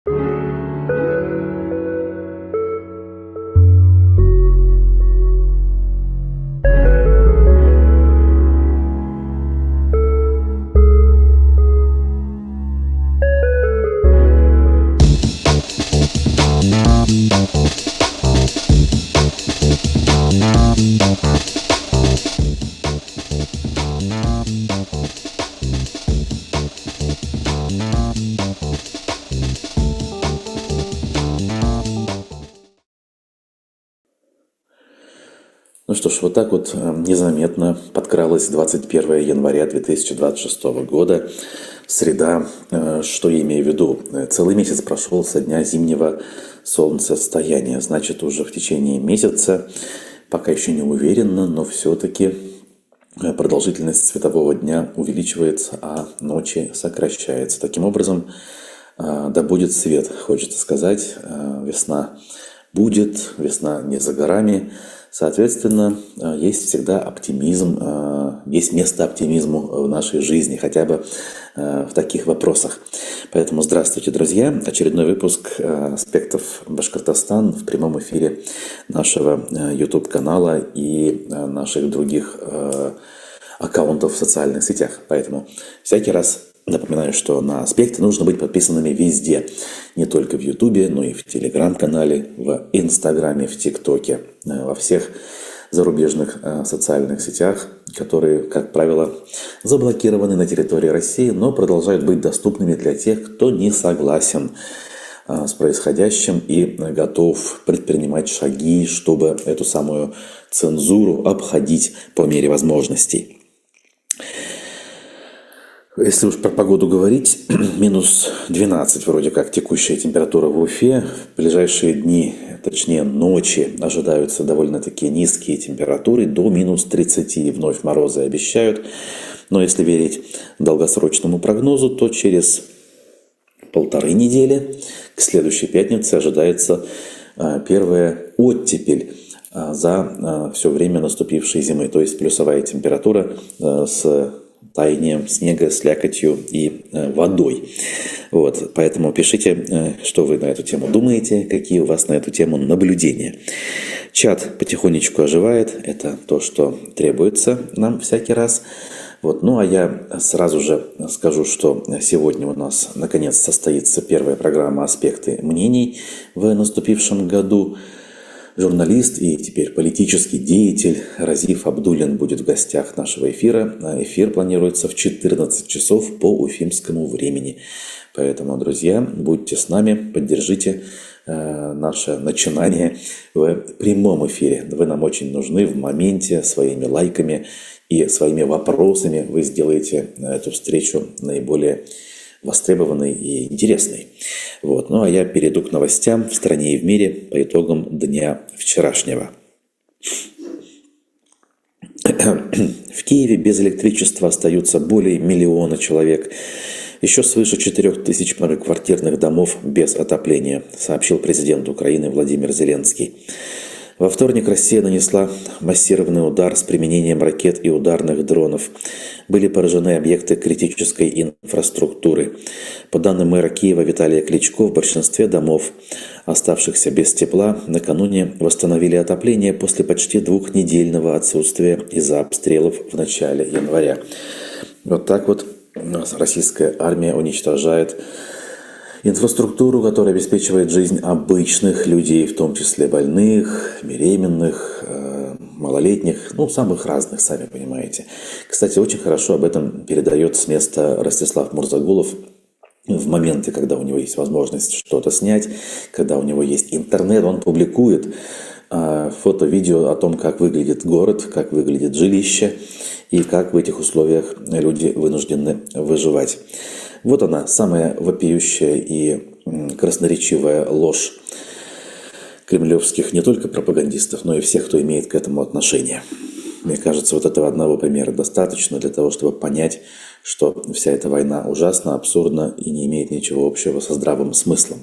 Ну что ж, вот так вот незаметно подкралось 21 января 2026 года, среда. Что я имею в виду? Целый месяц прошел со дня зимнего солнцестояния. Значит, уже в течение месяца, пока еще не уверенно, но все-таки продолжительность светового дня увеличивается, а ночи сокращается. Таким образом, да будет свет, хочется сказать. Весна будет, весна не за горами. Соответственно, есть всегда оптимизм, есть место оптимизму в нашей жизни, хотя бы в таких вопросах. Поэтому здравствуйте, друзья! Очередной выпуск «Аспектов Башкортостан» в прямом эфире нашего YouTube-канала и наших других аккаунтов в социальных сетях. Поэтому всякий раз напоминаю, что на «Аспекты» нужно быть подписанными везде. Не только в Ютубе, но и в Телеграм-канале, в Инстаграме, в ТикТоке, во всех зарубежных социальных сетях, которые, как правило, заблокированы на территории России, но продолжают быть доступными для тех, кто не согласен с происходящим и готов предпринимать шаги, чтобы эту самую цензуру обходить по мере возможностей. Если уж про погоду говорить, минус 12 вроде как текущая температура в Уфе. В ближайшие дни, точнее ночи, ожидаются довольно-таки низкие температуры, до минус 30, и вновь морозы обещают. Но если верить долгосрочному прогнозу, то через 1,5 недели, к следующей пятнице, ожидается первая оттепель за все время наступившей зимы. То есть плюсовая температура с таянием снега, слякотью и водой. Вот, поэтому пишите, что вы на эту тему думаете, какие у вас на эту тему наблюдения. Чат потихонечку оживает, это то, что требуется нам всякий раз. Вот, ну а я сразу же скажу, что сегодня у нас наконец состоится первая программа «Аспекты мнений» в наступившем году. Журналист и теперь политический деятель Разиф Абдуллин будет в гостях нашего эфира. Эфир планируется в 14 часов по уфимскому времени. Поэтому, друзья, будьте с нами, поддержите наше начинание в прямом эфире. Вы нам очень нужны в моменте своими лайками и своими вопросами. Вы сделаете эту встречу наиболее востребованный и интересный. Вот. Ну а я перейду к новостям в стране и в мире по итогам дня вчерашнего. В Киеве без электричества остаются более 1 миллиона человек. Еще свыше 4000 многоквартирных домов без отопления, сообщил президент Украины Владимир Зеленский. Во вторник Россия нанесла массированный удар с применением ракет и ударных дронов. Были поражены объекты критической инфраструктуры. По данным мэра Киева Виталия Кличко, в большинстве домов, оставшихся без тепла, накануне восстановили отопление после почти 2-недельного отсутствия из-за обстрелов в начале января. Вот так вот у нас российская армия уничтожает инфраструктуру, которая обеспечивает жизнь обычных людей, в том числе больных, беременных, малолетних, самых разных, сами понимаете. Кстати, очень хорошо об этом передает с места Ростислав Мурзагулов в моменты, когда у него есть возможность что-то снять, когда у него есть интернет, он публикует фото-видео о том, как выглядит город, как выглядит жилище и как в этих условиях люди вынуждены выживать. Вот она, самая вопиющая и красноречивая ложь кремлевских не только пропагандистов, но и всех, кто имеет к этому отношение. Мне кажется, вот этого одного примера достаточно для того, чтобы понять, что вся эта война ужасна, абсурдна и не имеет ничего общего со здравым смыслом.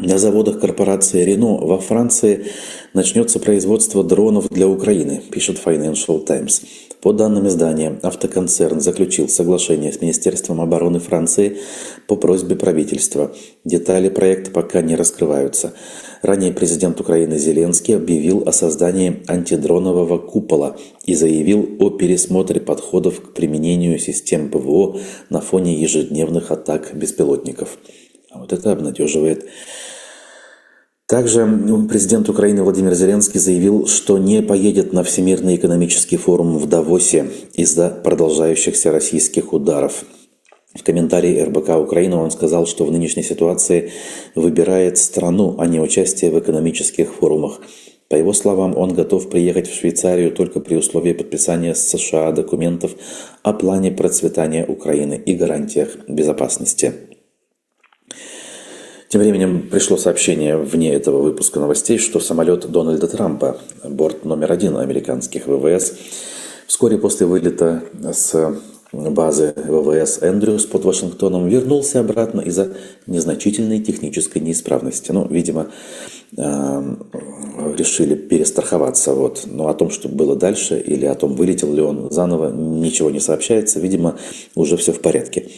На заводах корпорации Renault во Франции начнется производство дронов для Украины, пишет Financial Times. По данным издания, автоконцерн заключил соглашение с Министерством обороны Франции по просьбе правительства. Детали проекта пока не раскрываются. Ранее президент Украины Зеленский объявил о создании антидронового купола и заявил о пересмотре подходов к применению систем ПВО на фоне ежедневных атак беспилотников. А вот это обнадеживает. Также президент Украины Владимир Зеленский заявил, что не поедет на Всемирный экономический форум в Давосе из-за продолжающихся российских ударов. В комментарии РБК Украина он сказал, что в нынешней ситуации выбирает страну, а не участие в экономических форумах. По его словам, он готов приехать в Швейцарию только при условии подписания с США документов о плане процветания Украины и гарантиях безопасности. Тем временем пришло сообщение вне этого выпуска новостей, что самолет Дональда Трампа, борт номер 1 американских ВВС, вскоре после вылета с базы ВВС Эндрюс под Вашингтоном вернулся обратно из-за незначительной технической неисправности. Видимо, решили перестраховаться. Но о том, что было дальше, или о том, вылетел ли он заново, ничего не сообщается. Видимо, уже все в порядке.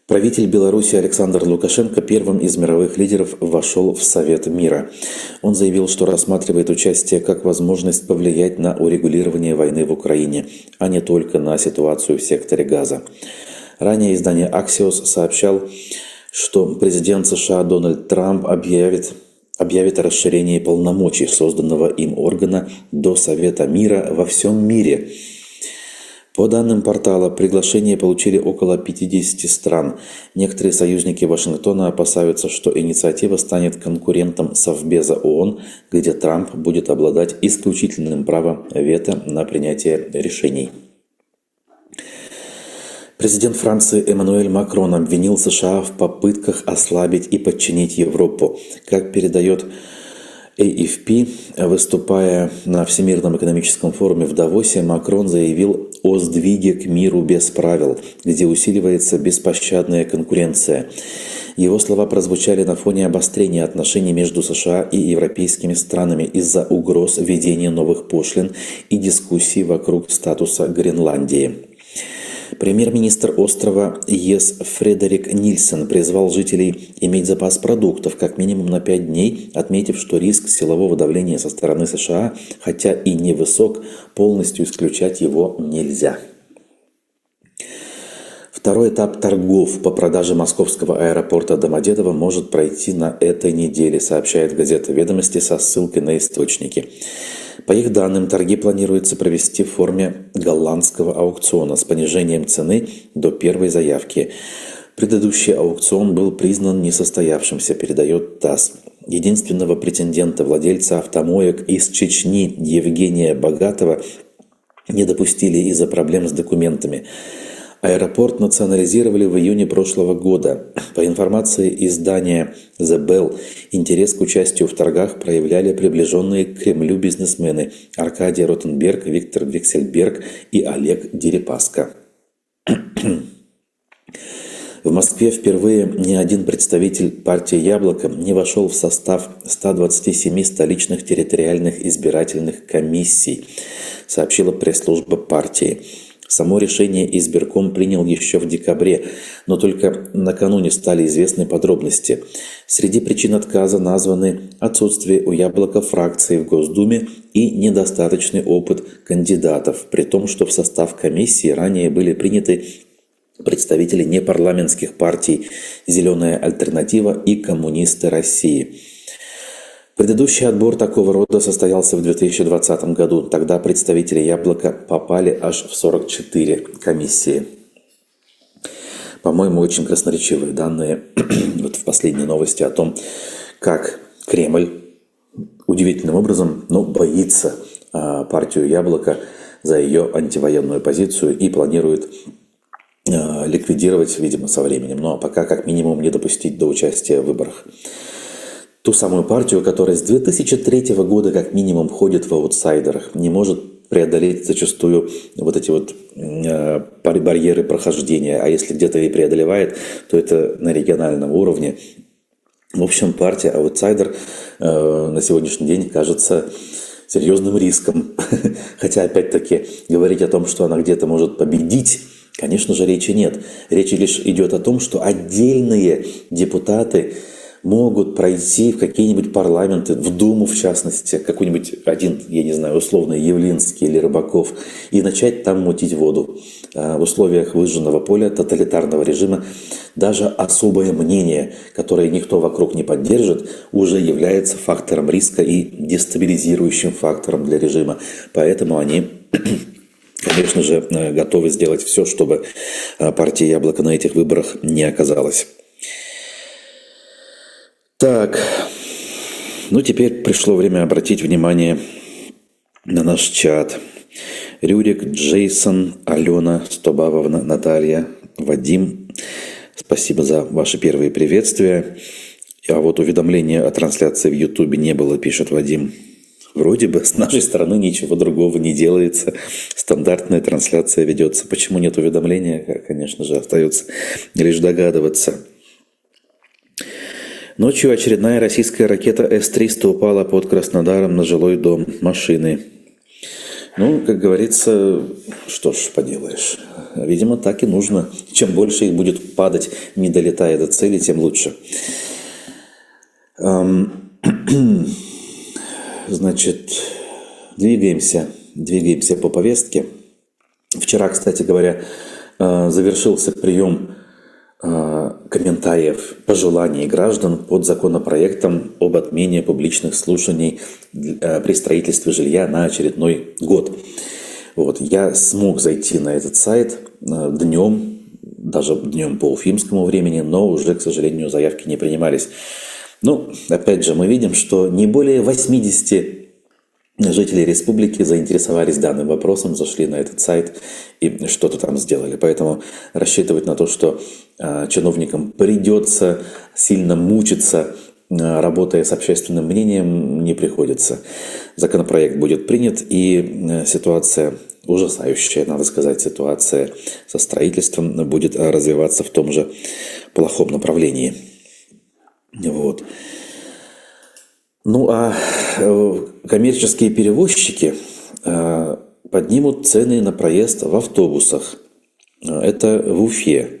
Правитель Беларуси Александр Лукашенко первым из мировых лидеров вошел в Совет мира. Он заявил, что рассматривает участие как возможность повлиять на урегулирование войны в Украине, а не только на ситуацию в секторе Газа. Ранее издание Axios сообщал, что президент США Дональд Трамп объявит о расширении полномочий созданного им органа до Совета мира во всем мире. По данным портала, приглашение получили около 50 стран. Некоторые союзники Вашингтона опасаются, что инициатива станет конкурентом Совбеза ООН, где Трамп будет обладать исключительным правом вето на принятие решений. Президент Франции Эммануэль Макрон обвинил США в попытках ослабить и подчинить Европу. Как передает AFP, выступая на Всемирном экономическом форуме в Давосе, Макрон заявил о сдвиге к миру без правил, где усиливается беспощадная конкуренция. Его слова прозвучали на фоне обострения отношений между США и европейскими странами из-за угроз введения новых пошлин и дискуссий вокруг статуса Гренландии. Премьер-министр острова ЕС Фредерик Нильсен призвал жителей иметь запас продуктов как минимум на 5 дней, отметив, что риск силового давления со стороны США, хотя и невысок, полностью исключать его нельзя. Второй этап торгов по продаже московского аэропорта Домодедово может пройти на этой неделе, сообщает газета «Ведомости» со ссылкой на источники. По их данным, торги планируется провести в форме голландского аукциона с понижением цены до первой заявки. Предыдущий аукцион был признан несостоявшимся, передает ТАСС. Единственного претендента, владельца автомоек из Чечни Евгения Богатова, не допустили из-за проблем с документами. Аэропорт национализировали в июне прошлого года. По информации издания The Bell, интерес к участию в торгах проявляли приближенные к Кремлю бизнесмены Аркадий Ротенберг, Виктор Виксельберг и Олег Дерипаска. В Москве впервые ни один представитель партии «Яблоко» не вошел в состав 127 столичных территориальных избирательных комиссий, сообщила пресс-служба партии. Само решение избирком принял еще в декабре, но только накануне стали известны подробности. Среди причин отказа названы отсутствие у «Яблока» фракции в Госдуме и недостаточный опыт кандидатов, при том, что в состав комиссии ранее были приняты представители непарламентских партий «Зеленая альтернатива» и «Коммунисты России». Предыдущий отбор такого рода состоялся в 2020 году. Тогда представители «Яблока» попали аж в 44 комиссии. По-моему, очень красноречивые данные в последней новости о том, как Кремль удивительным образом, боится партию «Яблоко» за ее антивоенную позицию и планирует ликвидировать, видимо, со временем. А пока как минимум не допустить до участия в выборах. Ту самую партию, которая с 2003 года как минимум ходит в аутсайдерах, не может преодолеть зачастую вот эти барьеры прохождения. А если где-то и преодолевает, то это на региональном уровне. В общем, партия «Аутсайдер» на сегодняшний день кажется серьезным риском. Хотя, опять-таки, говорить о том, что она где-то может победить, конечно же, речи нет. Речь лишь идет о том, что отдельные депутаты могут пройти в какие-нибудь парламенты, в Думу в частности, какой-нибудь один, я не знаю, условно Явлинский или Рыбаков, и начать там мутить воду. В условиях выжженного поля тоталитарного режима даже особое мнение, которое никто вокруг не поддержит, уже является фактором риска и дестабилизирующим фактором для режима. Поэтому они, конечно же, готовы сделать все, чтобы партия «Яблоко» на этих выборах не оказалась. Так, ну теперь пришло время обратить внимание на наш чат. Рюрик, Джейсон, Алена, Стобавовна, Наталья, Вадим. Спасибо за ваши первые приветствия. А вот уведомления о трансляции в Ютубе не было, пишет Вадим. Вроде бы с нашей стороны ничего другого не делается. Стандартная трансляция ведется. Почему нет уведомления, конечно же, остается лишь догадываться. Ночью очередная российская ракета С-300 упала под Краснодаром на жилой дом машины. Ну, как говорится, что ж поделаешь. Видимо, так и нужно. Чем больше их будет падать, не долетая до цели, тем лучше. Значит, двигаемся по повестке. Вчера, кстати говоря, завершился прием комментариев, пожеланий граждан под законопроектом об отмене публичных слушаний при строительстве жилья на очередной год. Вот, я смог зайти на этот сайт днем, даже днем по уфимскому времени, но уже, к сожалению, заявки не принимались. Ну, опять же, мы видим, что не более 80 жители республики заинтересовались данным вопросом, зашли на этот сайт и что-то там сделали. Поэтому рассчитывать на то, что чиновникам придется сильно мучиться, работая с общественным мнением, не приходится. Законопроект будет принят, и ситуация, ужасающая, надо сказать, ситуация со строительством будет развиваться в том же плохом направлении. Вот. Ну а коммерческие перевозчики поднимут цены на проезд в автобусах. Это в Уфе.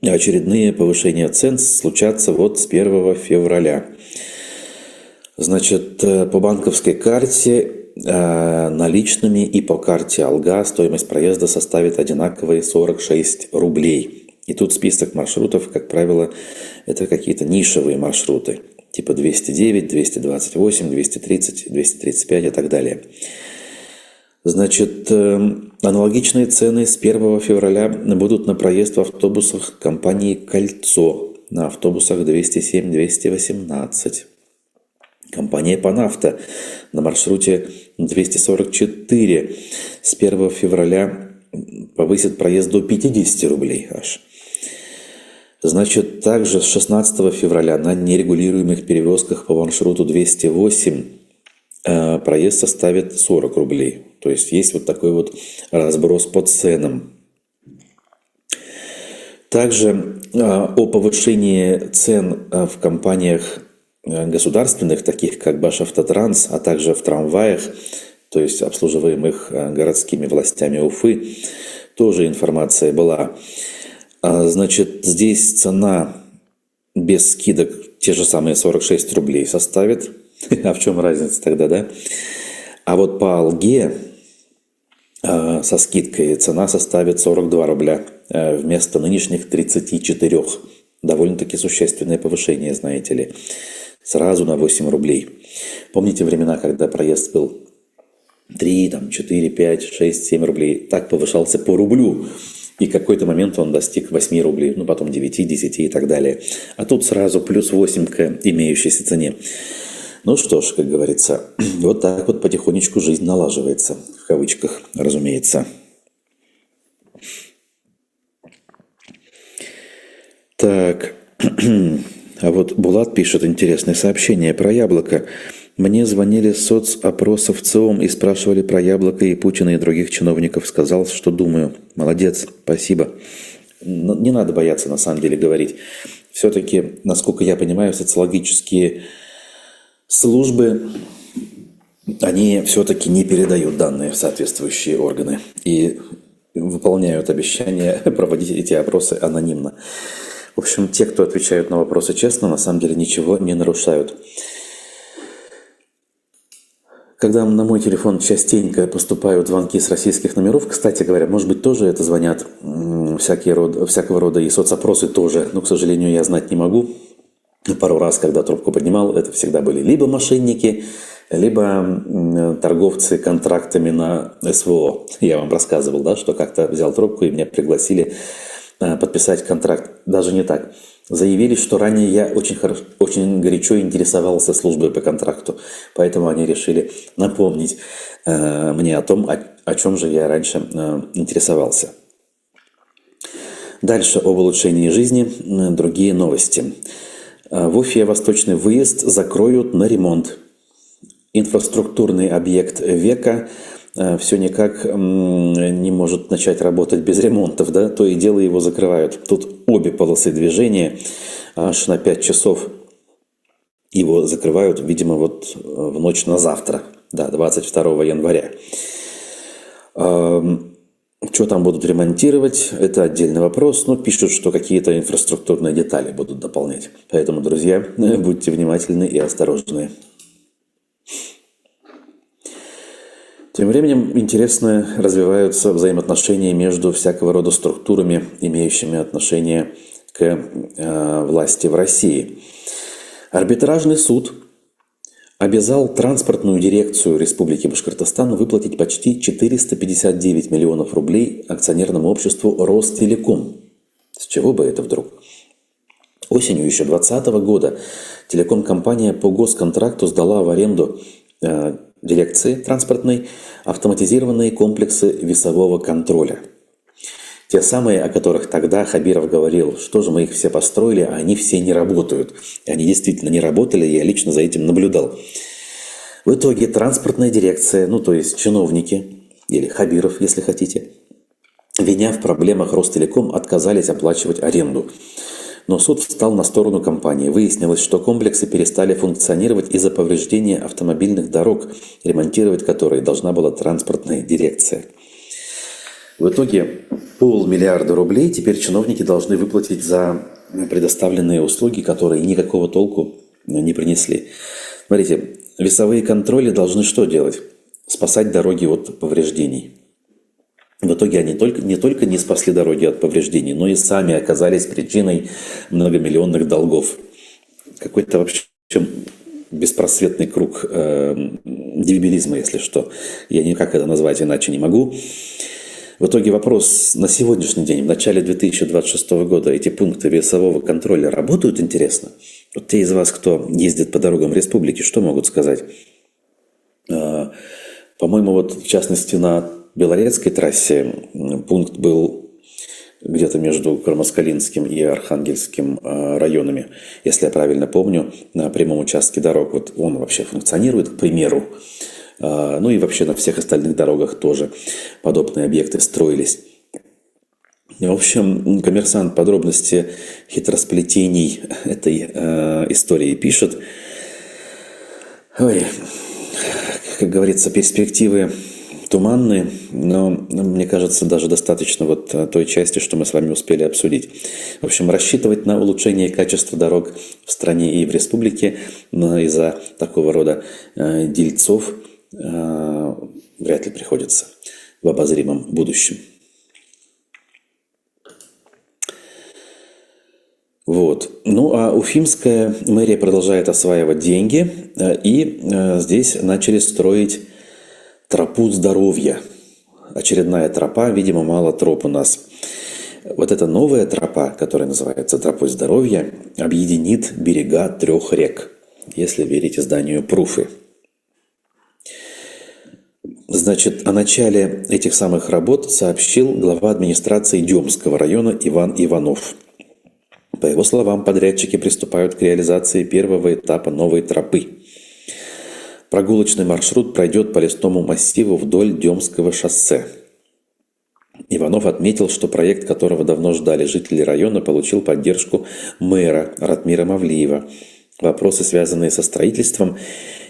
Очередные повышения цен случатся вот с 1 февраля. Значит, по банковской карте, наличными и по карте Алга стоимость проезда составит одинаковые 46 рублей. И тут список маршрутов, как правило, это какие-то нишевые маршруты. Типа 209, 228, 230, 235 и так далее. Значит, аналогичные цены с 1 февраля будут на проезд в автобусах компании «Кольцо», на автобусах 207-218. Компания «Панафта» на маршруте 244 с 1 февраля повысит проезд до 50 рублей аж. Значит, также с 16 февраля на нерегулируемых перевозках по маршруту 208 проезд составит 40 рублей. То есть есть вот такой вот разброс по ценам. Также о повышении цен в компаниях государственных, таких как Башавтотранс, а также в трамваях, то есть обслуживаемых городскими властями Уфы, тоже информация была. Значит, здесь цена без скидок те же самые 46 рублей составит. А в чем разница тогда, да? А вот по Алге со скидкой цена составит 42 рубля вместо нынешних 34. Довольно-таки существенное повышение, знаете ли. Сразу на 8 рублей. Помните времена, когда проезд был 3, 4, 5, 6, 7 рублей? Так повышался по рублю. И в какой-то момент он достиг 8 рублей, ну потом 9, 10 и так далее. А тут сразу плюс 8 к имеющейся цене. Ну что ж, как говорится, вот так вот потихонечку жизнь налаживается, в кавычках, разумеется. Так, а вот Булат пишет интересное сообщение про яблоко. Мне звонили с соцопросов ЦИОМ и спрашивали про яблоко и Путина и других чиновников. Сказал, что думаю. Молодец, спасибо. не надо бояться на самом деле говорить. Все-таки, насколько я понимаю, социологические службы, они все-таки не передают данные в соответствующие органы и выполняют обещание проводить эти опросы анонимно. В общем, те, кто отвечают на вопросы честно, на самом деле ничего не нарушают. Когда на мой телефон частенько поступают звонки с российских номеров, кстати говоря, может быть, тоже это звонят всякого рода и соцопросы тоже, но, к сожалению, я знать не могу. Пару раз, когда трубку поднимал, это всегда были либо мошенники, либо торговцы контрактами на СВО. Я вам рассказывал, да, что как-то взял трубку и меня пригласили подписать контракт. Даже не так. Заявили, что ранее я очень горячо интересовался службой по контракту, поэтому они решили напомнить мне о том, о чем же я раньше интересовался. Дальше об улучшении жизни, другие новости. В Уфе восточный выезд закроют на ремонт. Инфраструктурный объект века все никак не может начать работать без ремонтов, да, то и дело его закрывают. Тут обе полосы движения аж на 5 часов его закрывают, видимо, вот в ночь на завтра, да, 22 января. Что там будут ремонтировать, это отдельный вопрос, но пишут, что какие-то инфраструктурные детали будут дополнять. Поэтому, друзья, будьте внимательны и осторожны. Тем временем интересно развиваются взаимоотношения между всякого рода структурами, имеющими отношение к власти в России. Арбитражный суд обязал транспортную дирекцию Республики Башкортостан выплатить почти 459 миллионов рублей акционерному обществу Ростелеком. С чего бы это вдруг? Осенью еще 2020 года телеком-компания по госконтракту сдала в аренду дирекции транспортной автоматизированные комплексы весового контроля. Те самые, о которых тогда Хабиров говорил, что же мы их все построили, а они все не работают. И они действительно не работали, я лично за этим наблюдал. В итоге транспортная дирекция, то есть чиновники, или Хабиров, если хотите, виня в проблемах Ростелеком, отказались оплачивать аренду. Но суд встал на сторону компании. Выяснилось, что комплексы перестали функционировать из-за повреждения автомобильных дорог, ремонтировать которые должна была транспортная дирекция. В итоге 500 миллиарда рублей теперь чиновники должны выплатить за предоставленные услуги, которые никакого толку не принесли. Смотрите, весовые контроли должны что делать? Спасать дороги от повреждений. В итоге они не только не спасли дороги от повреждений, но и сами оказались причиной многомиллионных долгов. Какой-то вообще беспросветный круг дебилизма, если что. Я никак это назвать иначе не могу. В итоге вопрос: на сегодняшний день, в начале 2026 года, эти пункты весового контроля работают, интересно? Вот те из вас, кто ездит по дорогам республики, что могут сказать? По-моему, вот в частности на Белорецкой трассе пункт был где-то между Кармаскалинским и Архангельским районами, если я правильно помню, на прямом участке дорог. Вот он вообще функционирует, к примеру. Ну и вообще на всех остальных дорогах тоже подобные объекты строились. В общем, «Коммерсант» подробности хитросплетений этой истории пишет. Ой, как говорится, перспективы туманные, но мне кажется, даже достаточно вот той части, что мы с вами успели обсудить. В общем, рассчитывать на улучшение качества дорог в стране и в республике из-за такого рода дельцов вряд ли приходится в обозримом будущем. Вот. Ну а уфимская мэрия продолжает осваивать деньги, и здесь начали строить тропу здоровья. Очередная тропа, видимо, мало троп у нас. Вот эта новая тропа, которая называется тропой здоровья, объединит берега 3 рек, если верить изданию «Пруфы». Значит, о начале этих самых работ сообщил глава администрации Демского района Иван Иванов. По его словам, подрядчики приступают к реализации первого этапа новой тропы. Прогулочный маршрут пройдет по лесному массиву вдоль Демского шоссе. Иванов Иванов отметил, что проект, которого давно ждали жители района, получил поддержку мэра Ратмира Мавлиева. Вопросы, связанные со строительством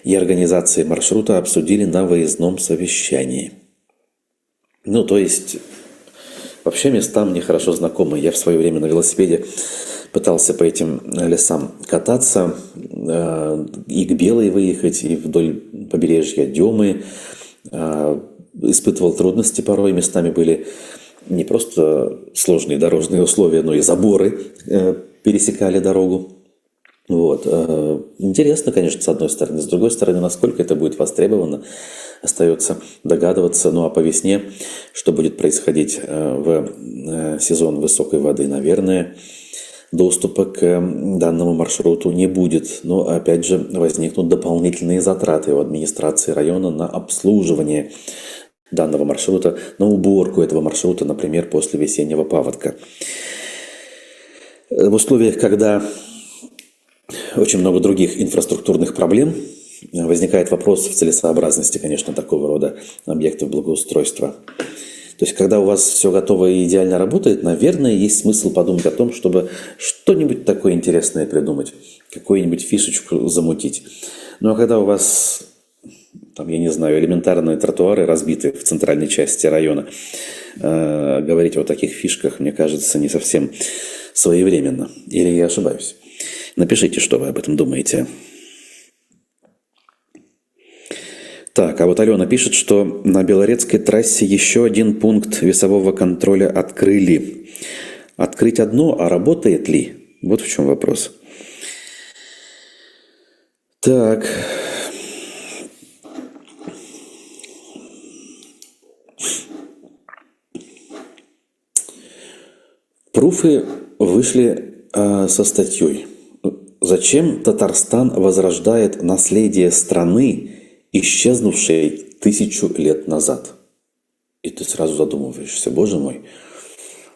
и организацией маршрута, обсудили на выездном совещании. То есть, вообще места мне хорошо знакомы. Я в свое время на велосипеде пытался по этим лесам кататься, и к Белой выехать, и вдоль побережья Демы. Испытывал трудности порой, местами были не просто сложные дорожные условия, но и заборы пересекали дорогу. Интересно, конечно, с одной стороны. С другой стороны, насколько это будет востребовано, остается догадываться. А по весне, что будет происходить в сезон высокой воды, наверное, доступа к данному маршруту не будет. Но, опять же, возникнут дополнительные затраты у администрации района на обслуживание данного маршрута, на уборку этого маршрута, например, после весеннего паводка. В условиях, когда очень много других инфраструктурных проблем, возникает вопрос в целесообразности, конечно, такого рода объектов благоустройства. То есть, когда у вас все готово и идеально работает, наверное, есть смысл подумать о том, чтобы что-нибудь такое интересное придумать, какую-нибудь фишечку замутить. А когда у вас, я не знаю, элементарные тротуары разбиты в центральной части района, говорить о таких фишках, мне кажется, не совсем своевременно. Или я ошибаюсь? Напишите, что вы об этом думаете. Так, а Алена пишет, что на Белорецкой трассе еще один пункт весового контроля открыли. Открыть одно, а работает ли? Вот в чем вопрос. Так. Пруфы вышли со статьей. Зачем Татарстан возрождает наследие страны, исчезнувшей 1000 лет назад? И ты сразу задумываешься, боже мой,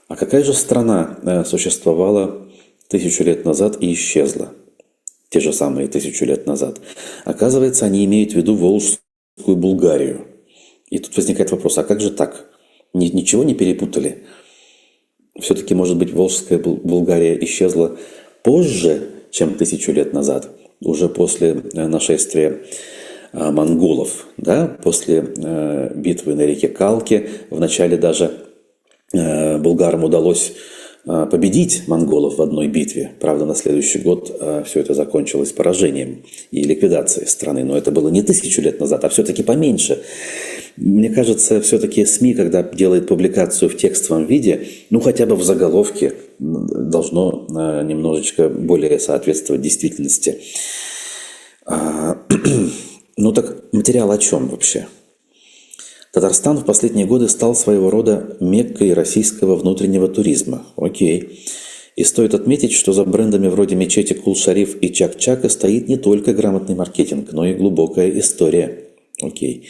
а какая же страна существовала 1000 лет назад и исчезла? Те же самые 1000 лет назад. Оказывается, они имеют в виду Волжскую Булгарию. И тут возникает вопрос, а как же так? Ничего не перепутали? Все-таки, может быть, Волжская Булгария исчезла позже, чем 1000 лет назад, уже после нашествия монголов, после битвы на реке Калке. Вначале даже булгарам удалось победить монголов в одной битве. Правда, на следующий год все это закончилось поражением и ликвидацией страны. Но это было не 1000 лет назад, а все-таки поменьше. Мне кажется, все-таки СМИ, когда делает публикацию в текстовом виде, хотя бы в заголовке, должно немножечко более соответствовать действительности. Так материал о чем вообще? Татарстан в последние годы стал своего рода меккой российского внутреннего туризма. Окей. И стоит отметить, что за брендами вроде мечети Кул-Шариф и Чак-Чака стоит не только грамотный маркетинг, но и глубокая история. Окей.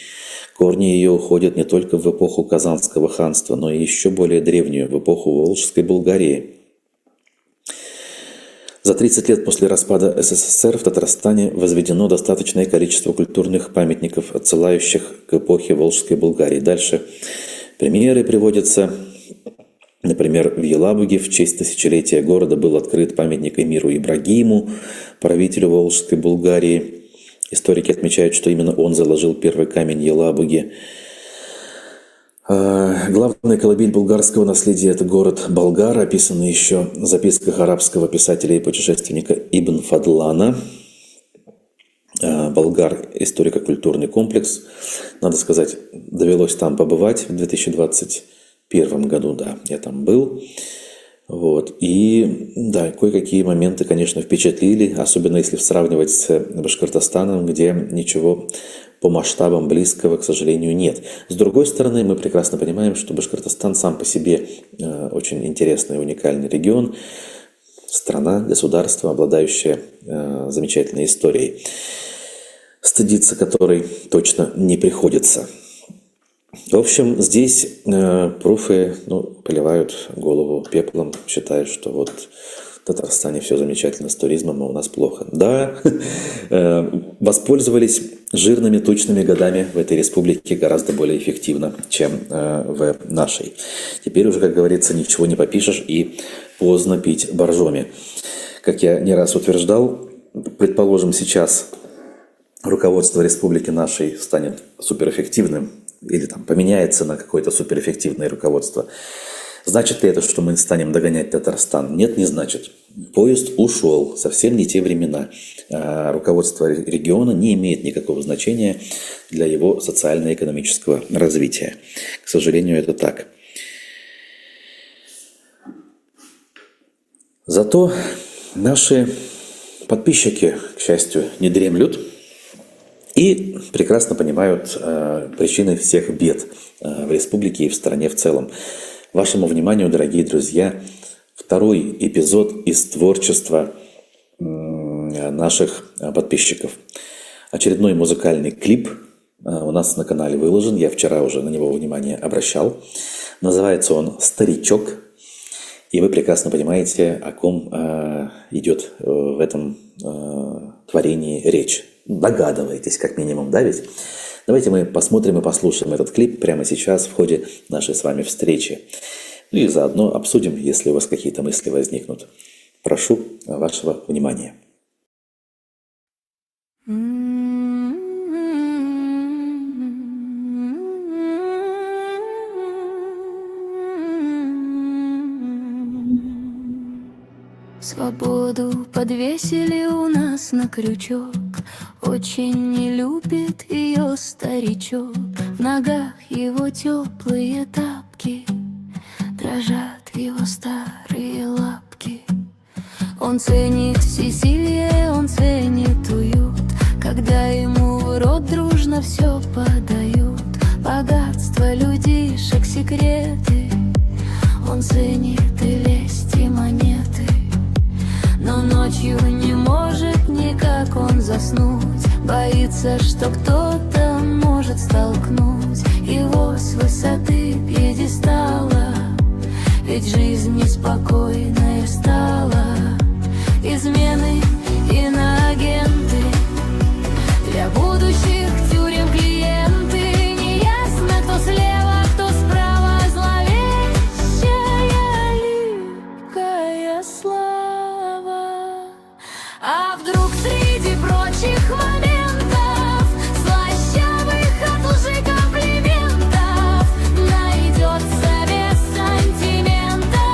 Корни ее уходят не только в эпоху Казанского ханства, но и еще более древнюю, в эпоху Волжской Булгарии. За 30 лет после распада СССР в Татарстане возведено достаточное количество культурных памятников, отсылающих к эпохе Волжской Булгарии. Дальше примеры приводятся. Например, в Елабуге в честь тысячелетия города был открыт памятник эмиру Ибрагиму, правителю Волжской Булгарии. Историки отмечают, что именно он заложил первый камень Елабуги. Главная колыбель булгарского наследия – это город Болгар, описанный еще в записках арабского писателя и путешественника Ибн Фадлана. Болгар – историко-культурный комплекс. Надо сказать, довелось там побывать в 2021 году, я там был. И кое-какие моменты, конечно, впечатлили, особенно если сравнивать с Башкортостаном, где ничего по масштабам близкого, к сожалению, нет. С другой стороны, мы прекрасно понимаем, что Башкортостан сам по себе очень интересный и уникальный регион, страна, государство, обладающее замечательной историей, стыдиться которой точно не приходится. В общем, здесь пруфы поливают голову пеплом, считая, что Татарстане все замечательно с туризмом, а у нас плохо. Да, воспользовались жирными тучными годами в этой республике гораздо более эффективно, чем в нашей. Теперь уже, как говорится, ничего не попишешь и поздно пить боржоми. Как я не раз утверждал, предположим, сейчас руководство республики нашей станет суперэффективным или там поменяется на какое-то суперэффективное руководство. Значит ли это, что мы станем догонять Татарстан? Нет, не значит. Поезд ушел, совсем не те времена. Руководство региона не имеет никакого значения для его социально-экономического развития. К сожалению, это так. Зато наши подписчики, к счастью, не дремлют и прекрасно понимают причины всех бед в республике и в стране в целом. Вашему вниманию, дорогие друзья, второй эпизод из творчества наших подписчиков. Очередной музыкальный клип у нас на канале выложен, я вчера уже на него внимание обращал. Называется он «Старичок», и вы прекрасно понимаете, о ком идет в этом творении речь. Догадываетесь, как минимум, да ведь? Давайте мы посмотрим и послушаем этот клип прямо сейчас в ходе нашей с вами встречи. Ну и заодно обсудим, если у вас какие-то мысли возникнут. Прошу вашего внимания. Свободу подвесили у нас на крючок. Очень не любит ее старичок. В ногах его теплые тапки, дрожат его старые лапки. Он ценит всесилье, он ценит уют, когда ему в рот дружно все подают. Богатство людишек, секреты, он ценит и лесть, и монеты. Но ночью не может никак он заснуть, боится, что кто-то может столкнуть его с высоты пьедестала. Ведь жизнь неспокойная стала. Измены, иноагенты, для будущих тюрем клиенты. Неясно, кто слева, кто справа, зловещая липкая слава. А вдруг среди прочих моментов, слащавых от лжи комплиментов, найдется без сантиментов,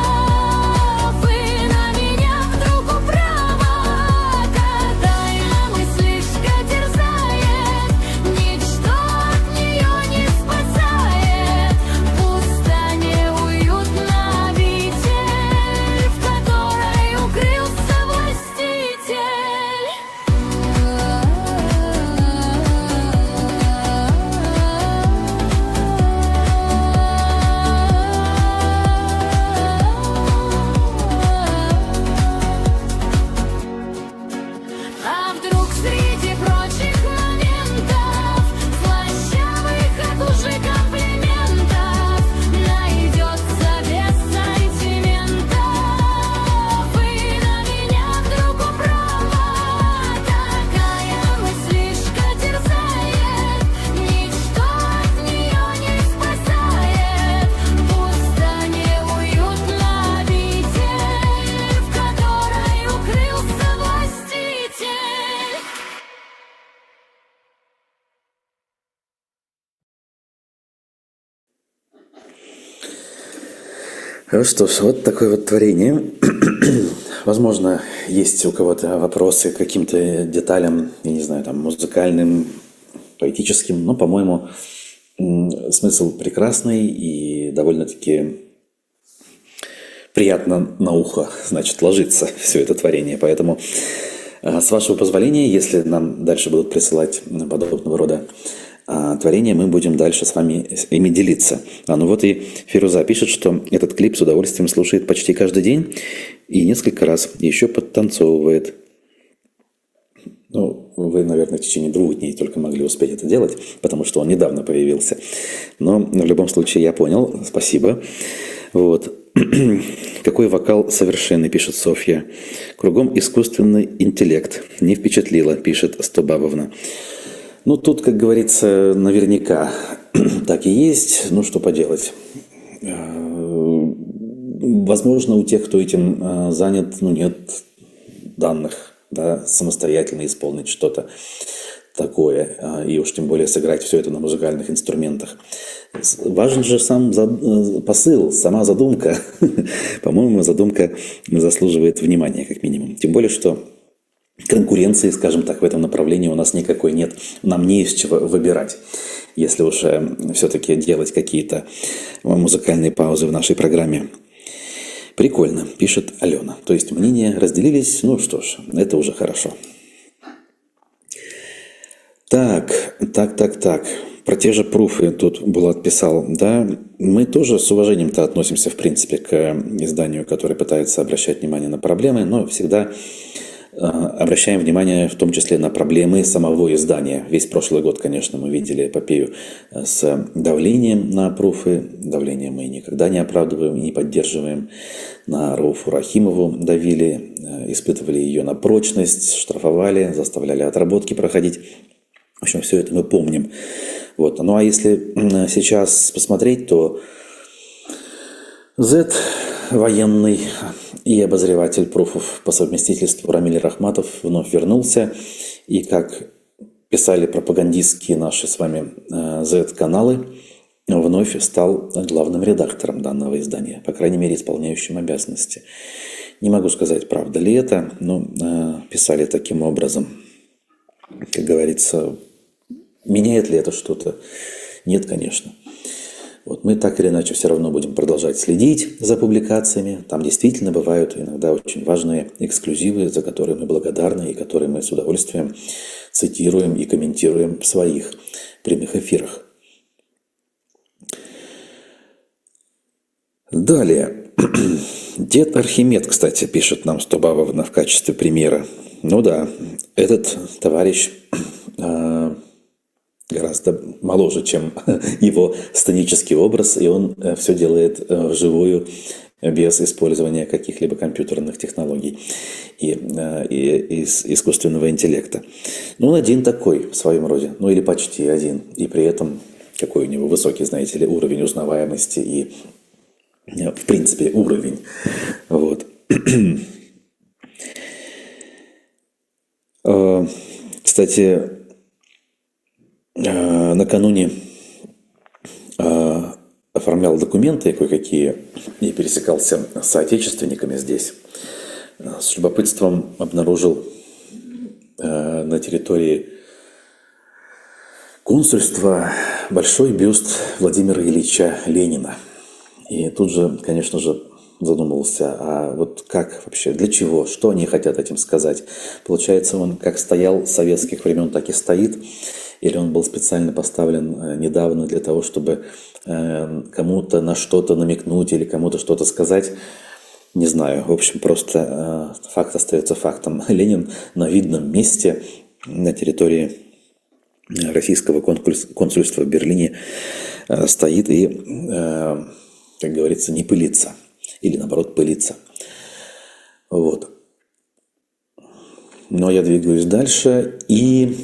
и на меня вдруг управа, когда мыслишка терзает, ничто от нее не спасает. Пусто, неуютно обитель, в которой укрылся властитель. А вдруг среди прочих моментов, слащавых от лжи комплиментов, найдется без сантиментов, и на меня вдруг управа, такая мыслишка терзает, ничто от нее не спасает. Пусто, неуютно обитель, в которой укрылся властитель. Ну что ж, вот такое вот творение. Возможно, есть у кого-то вопросы к каким-то деталям, я не знаю, там, музыкальным, поэтическим, но, по-моему, смысл прекрасный и довольно-таки приятно на ухо, значит, ложится все это творение. Поэтому, с вашего позволения, если нам дальше будут присылать подобного рода творения, мы будем дальше с вами ими делиться. Ну вот и Фируза пишет, что этот клип с удовольствием слушает почти каждый день и несколько раз еще подтанцовывает. Ну, вы, наверное, в течение 2 дней только могли успеть это делать, потому что он недавно появился. Но в любом случае я понял, спасибо. Вот. Какой вокал совершенный, пишет Софья. Кругом искусственный интеллект. Не впечатлило, пишет Стобабовна. Ну, тут, как говорится, наверняка так и есть. Ну, что поделать. Возможно, у тех, кто этим занят, нет данных, да, самостоятельно исполнить что-то такое, и уж тем более сыграть все это на музыкальных инструментах. Важен же сам посыл, сама задумка. По-моему, задумка заслуживает внимания, как минимум. Тем более, что конкуренции, скажем так, в этом направлении у нас никакой нет. Нам не из чего выбирать, если уж все-таки делать какие-то музыкальные паузы в нашей программе. Прикольно, пишет Алена. То есть мнения разделились, ну что ж, это уже хорошо. Так. Про те же пруфы тут Булат писал. Да, мы тоже с уважением-то относимся, в принципе, к изданию, которое пытается обращать внимание на проблемы, но всегда обращаем внимание в том числе на проблемы самого издания. Весь прошлый год, конечно, мы видели эпопею с давлением на пруфы. Давление мы никогда не оправдываем и не поддерживаем. На Рауфу Рахимову давили, испытывали ее на прочность, штрафовали, заставляли отработки проходить. В общем, все это мы помним. Вот. Ну а если сейчас посмотреть, то Z, военный и обозреватель пруфов по совместительству Рамиль Рахматов, вновь вернулся. И, как писали пропагандистские наши с вами Z-каналы, вновь стал главным редактором данного издания, по крайней мере, исполняющим обязанности. Не могу сказать, правда ли это, но писали таким образом. Как говорится, меняет ли это что-то? Нет, конечно. Вот мы так или иначе все равно будем продолжать следить за публикациями. Там действительно бывают иногда очень важные эксклюзивы, за которые мы благодарны и которые мы с удовольствием цитируем и комментируем в своих прямых эфирах. Далее. Дед Архимед, кстати, пишет нам Стобабовна в качестве примера. Ну да, этот товарищ гораздо моложе, чем его сценический образ, и он все делает вживую, без использования каких-либо компьютерных технологий и искусственного интеллекта. Ну, он один такой в своем роде, ну или почти один, и при этом какой у него высокий, знаете ли, уровень узнаваемости и, в принципе, уровень. Вот. Кстати, накануне оформлял документы кое-какие и пересекался с соотечественниками здесь. С любопытством обнаружил на территории консульства большой бюст Владимира Ильича Ленина. И тут же, конечно же, задумался, а вот как вообще, для чего, что они хотят этим сказать? Получается, он как стоял с советских времен, так и стоит, или он был специально поставлен недавно для того, чтобы кому-то на что-то намекнуть или кому-то что-то сказать? Не знаю. В общем, просто факт остается фактом. Ленин на видном месте на территории российского консульства в Берлине стоит и, как говорится, не пылится. Или, наоборот, пылится. Вот. Но я двигаюсь дальше и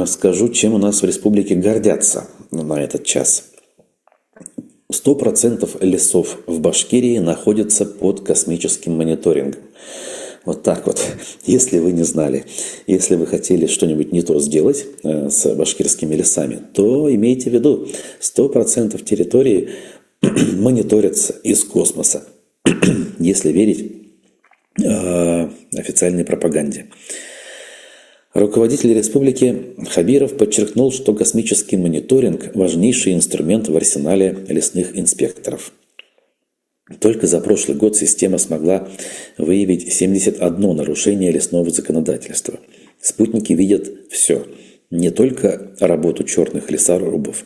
скажу, чем у нас в республике гордятся на этот час. 100% лесов в Башкирии находятся под космическим мониторингом. Вот так вот. Если вы не знали, если вы хотели что-нибудь не то сделать с башкирскими лесами, то имейте в виду, 100% территории мониторятся из космоса, если верить официальной пропаганде. Руководитель республики Хабиров подчеркнул, что космический мониторинг – важнейший инструмент в арсенале лесных инспекторов. Только за прошлый год система смогла выявить 71 нарушение лесного законодательства. Спутники видят все. Не только работу черных лесорубов,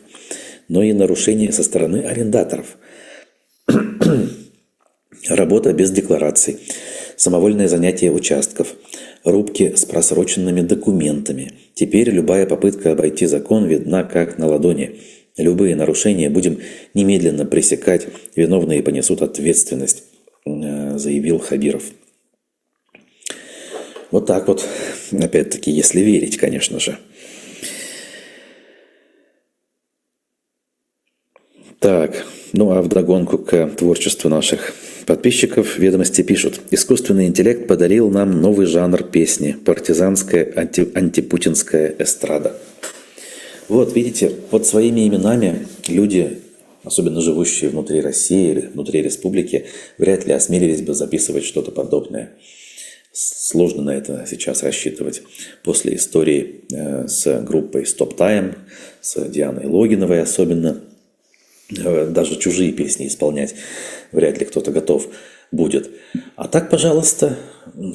но и нарушения со стороны арендаторов. Работа без деклараций, самовольное занятие участков, рубки с просроченными документами. Теперь любая попытка обойти закон видна как на ладони. Любые нарушения будем немедленно пресекать, виновные понесут ответственность, заявил Хабиров. Вот так вот, опять-таки, если верить, конечно же. Так, ну а вдогонку к творчеству наших подписчиков «Ведомости» пишут: «Искусственный интеллект подарил нам новый жанр песни – партизанская антипутинская эстрада». Вот, видите, под своими именами люди, особенно живущие внутри России или внутри республики, вряд ли осмелились бы записывать что-то подобное. Сложно на это сейчас рассчитывать. После истории с группой Stop Time, с Дианой Логиновой особенно, даже чужие песни исполнять вряд ли кто-то готов будет. А так, пожалуйста,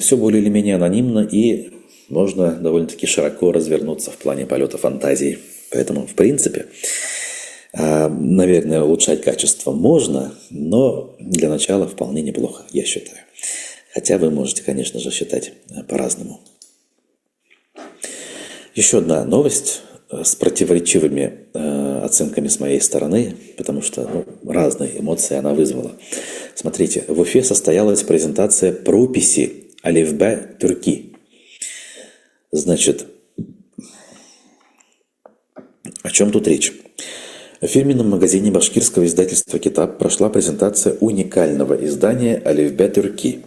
все более или менее анонимно, и можно довольно-таки широко развернуться в плане полета фантазии. Поэтому, в принципе, наверное, улучшать качество можно, но для начала вполне неплохо, я считаю. Хотя вы можете, конечно же, считать по-разному. Еще одна новость с противоречивыми оценками с моей стороны, потому что разные эмоции она вызвала. Смотрите, в Уфе состоялась презентация прописи алифбе тюрки. Значит, о чем тут речь? В фирменном магазине башкирского издательства «Китаб» прошла презентация уникального издания алифбе тюрки.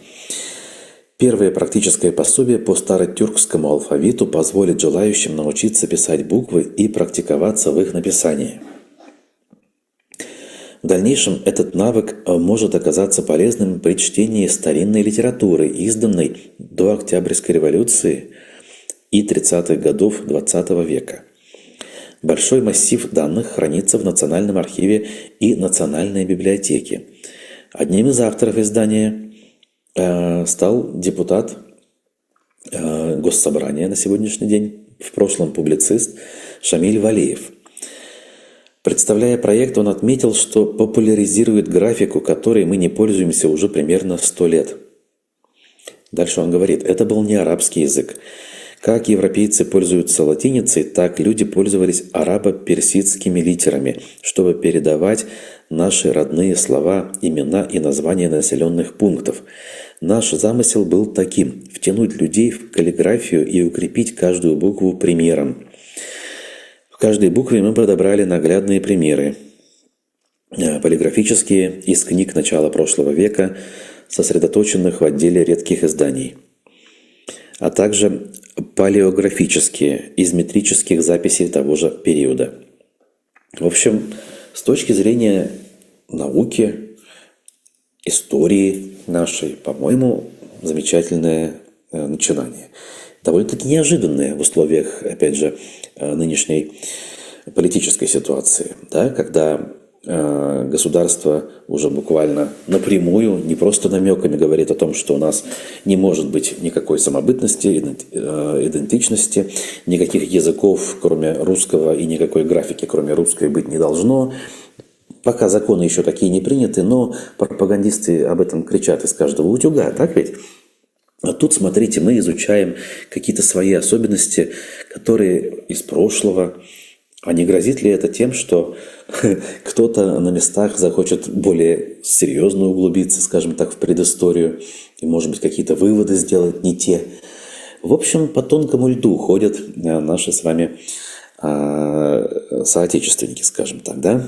Первое практическое пособие по старотюркскому алфавиту позволит желающим научиться писать буквы и практиковаться в их написании. В дальнейшем этот навык может оказаться полезным при чтении старинной литературы, изданной до Октябрьской революции и 30-х годов XX века. Большой массив данных хранится в Национальном архиве и Национальной библиотеке. Одним из авторов издания стал депутат Госсобрания на сегодняшний день, в прошлом публицист Шамиль Валеев. Представляя проект, он отметил, что популяризирует графику, которой мы не пользуемся уже примерно 100 лет. Дальше он говорит: это был не арабский язык. Как европейцы пользуются латиницей, так люди пользовались арабо-персидскими литерами, чтобы передавать наши родные слова, имена и названия населенных пунктов. Наш замысел был таким – втянуть людей в каллиграфию и укрепить каждую букву примером. В каждой букве мы подобрали наглядные примеры, полиграфические, из книг начала прошлого века, сосредоточенных в отделе редких изданий, а также палеографические, из метрических записей того же периода. В общем, с точки зрения науки, истории нашей, по-моему, замечательное начинание. Довольно-таки неожиданное в условиях, опять же, нынешней политической ситуации, да, когда государство уже буквально напрямую, не просто намеками говорит о том, что у нас не может быть никакой самобытности, идентичности, никаких языков, кроме русского, и никакой графики, кроме русской, быть не должно. Пока законы еще такие не приняты, но пропагандисты об этом кричат из каждого утюга, так ведь? А тут, смотрите, мы изучаем какие-то свои особенности, которые из прошлого. А не грозит ли это тем, что кто-то на местах захочет более серьезно углубиться, скажем так, в предысторию, и, может быть, какие-то выводы сделать не те? В общем, по тонкому льду ходят наши с вами соотечественники, скажем так, да?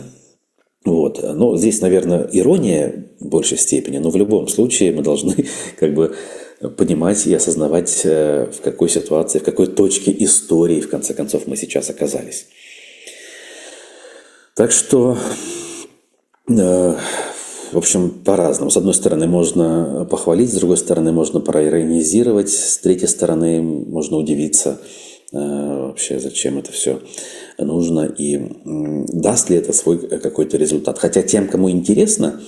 Вот. Но здесь, наверное, ирония в большей степени, но в любом случае мы должны как бы понимать и осознавать, в какой ситуации, в какой точке истории, в конце концов, мы сейчас оказались. Так что, в общем, по-разному. С одной стороны, можно похвалить, с другой стороны, можно проиронизировать, с третьей стороны, можно удивиться вообще, зачем это все нужно и даст ли это свой какой-то результат. Хотя тем, кому интересно,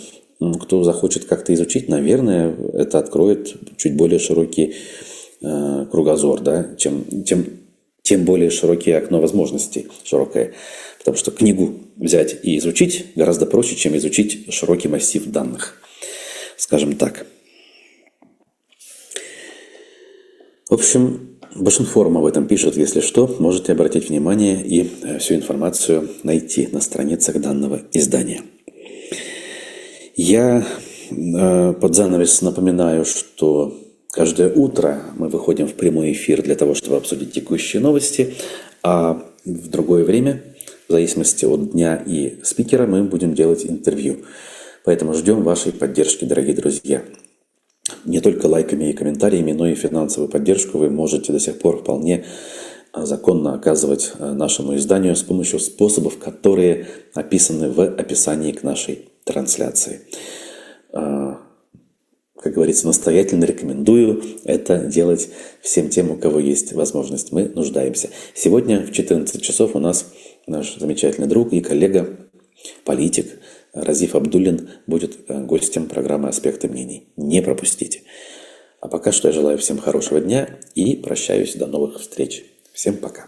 кто захочет как-то изучить, наверное, это откроет чуть более широкий кругозор, да, тем более широкие окно возможностей, широкое. Потому что книгу взять и изучить гораздо проще, чем изучить широкий массив данных. Скажем так. В общем, Башинформ об этом пишет, если что, можете обратить внимание и всю информацию найти на страницах данного издания. Я под занавес напоминаю, что каждое утро мы выходим в прямой эфир для того, чтобы обсудить текущие новости, а в другое время, в зависимости от дня и спикера, мы будем делать интервью. Поэтому ждем вашей поддержки, дорогие друзья. Не только лайками и комментариями, но и финансовую поддержку вы можете до сих пор вполне законно оказывать нашему изданию с помощью способов, которые описаны в описании к нашей трансляции. Как говорится, настоятельно рекомендую это делать всем тем, у кого есть возможность. Мы нуждаемся. Сегодня в 14 часов у нас наш замечательный друг и коллега, политик Разиф Абдуллин будет гостем программы «Аспекты мнений». Не пропустите. А пока что я желаю всем хорошего дня и прощаюсь до новых встреч. Всем пока.